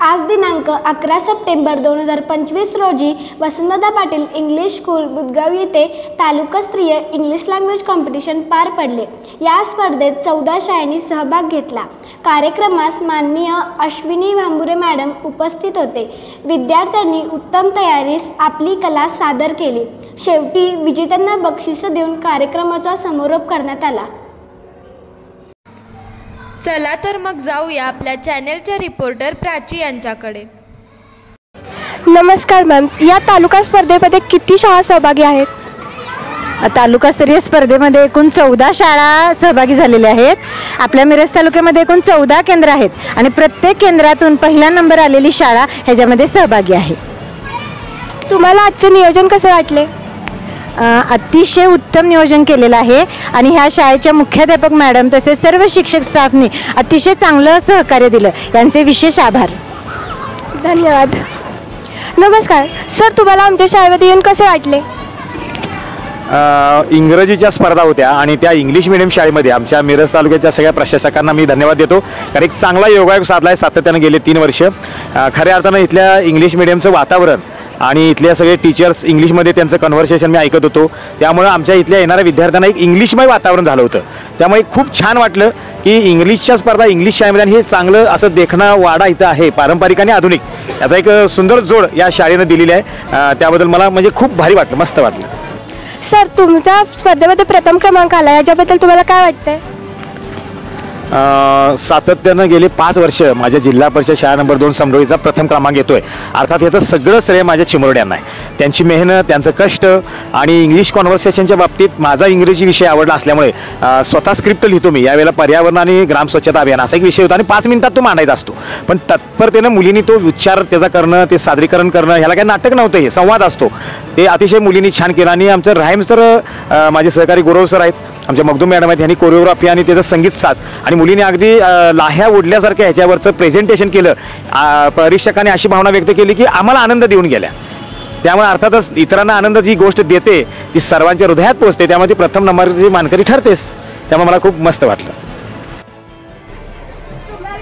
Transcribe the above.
आज दिनांक 11 सप्टेंबर 2025 रोजी वसंतदादा पाटील इंग्लिश स्कूल बुदगाव येथे तालुकास्तरीय इंग्लिश लँग्वेज कॉम्पिटिशन पार पडले। या स्पर्धेत 14 शाळांनी सहभाग घेतला। कार्यक्रमास माननीय अश्विनी भांबुरे मॅडम उपस्थित होते। विद्यार्थ्यांनी उत्तम तयारीस आपली कला सादर केली। शेवटी विजेत्यांना बक्षीस देऊन कार्यक्रमाचा समारोप करण्यात आला। चला तर मग जाऊया आपल्या चॅनेलच्या रिपोर्टर प्राची यांच्याकडे। नमस्कार मॅम, या तालुका स्पर्धेमध्ये किती शाळा सहभागी आहेत? तालुकास्तरीय स्पर्धेमध्ये एकूण 14 शाळा सहभागी झालेल्या आहेत। आपल्या मिरज तालुक्यामध्ये एकूण 14 केंद्र आहेत आणि प्रत्येक केंद्रातून पहिला नंबर आलेली शाळा ह्याच्यामध्ये सहभागी आहे। तुम्हाला आजचे नियोजन कसे वाटले? अतिशय उत्तम नियोजन केलेलं आहे आणि ह्या शाळेच्या मुख्याध्यापक मॅडम तसेच सर्व शिक्षक स्टाफने अतिशय चांगलं सहकार्य दिलं, यांचे विशेष आभार। धन्यवाद। नमस्कार सर, तुम्हाला आमच्या शाळेमध्ये येऊन कसे वाटले? इंग्रजीच्या स्पर्धा होत्या आणि त्या इंग्लिश मीडियम शाळेमध्ये आमच्या मिरज तालुक्याच्या सगळ्या प्रशासकांना मी धन्यवाद देतो, कारण एक चांगला योगायोग साधला आहे सातत्याने गेले 3 वर्ष। खऱ्या अर्थानं इथल्या इंग्लिश मीडियमचं वातावरण आणि इथले सगळे टीचर्स इंग्लिशमध्ये त्यांचं कन्व्हर्सेशन मी ऐकत होतो, त्यामुळे आमच्या इथल्या येणाऱ्या विद्यार्थ्यांना एक इंग्लिशमय वातावरण झालं होतं। त्यामुळे खूप छान वाटलं की इंग्लिशच्या स्पर्धा इंग्लिश शाळेमध्ये आणि हे चांगलं असं देखणं वाडा इथं आहे, पारंपरिक आणि आधुनिक याचा एक सुंदर जोड या शाळेनं दिलेली आहे। त्याबद्दल मला म्हणजे खूप भारी वाटलं, मस्त वाटलं। सर, तुमच्या स्पर्धेमध्ये प्रथम क्रमांक आला, याच्याबद्दल तुम्हाला काय वाटतंय? सातत्यानं गेले 5 वर्ष माझ्या जिल्हा परिषद शाळा नंबर 2 समरोळीचा प्रथम क्रमांक येतोय। अर्थात याचं सगळं श्रेय माझ्या चिमुरड्यांना आहे, त्यांची मेहनत, त्यांचं कष्ट आणि इंग्लिश कॉन्व्हर्सेशनच्या बाबतीत माझा इंग्रजी विषय आवडला असल्यामुळे स्वतः स्क्रिप्ट लिहितो मी। यावेळेला पर्यावरण आणि ग्राम स्वच्छता अभियान असा एक विषय होता आणि 5 मिनिटात तो मांडायचा असतो, पण तत्परतेनं मुलींनी तो उच्चार त्याचा करणं, ते सादरीकरण करणं, ह्याला काही नाटक नव्हतं, हे संवाद असतो, ते अतिशय मुलींनी छान केलं। आणि आमचं राईम्स तर माझे सहकारी गुरव सर आहेत, आमच्या मगदूम मॅडम आहेत, यांनी कोरिओग्राफी आणि त्याचं संगीत साज आणि मुलींनी अगदी लाह्या ओढल्यासारखं ह्याच्यावरचं प्रेझेंटेशन केलं। परीक्षकांनी अशी भावना व्यक्त केली की आम्हाला आनंद देऊन गेल्या। त्यामुळे अर्थातच इतरांना आनंद जी गोष्ट देते ती सर्वांच्या हृदयात पोहोचते, त्यामुळे ती प्रथम नंबरची मानकरी ठरतेच। त्यामुळे मला खूप मस्त वाटलं। तुम्हाला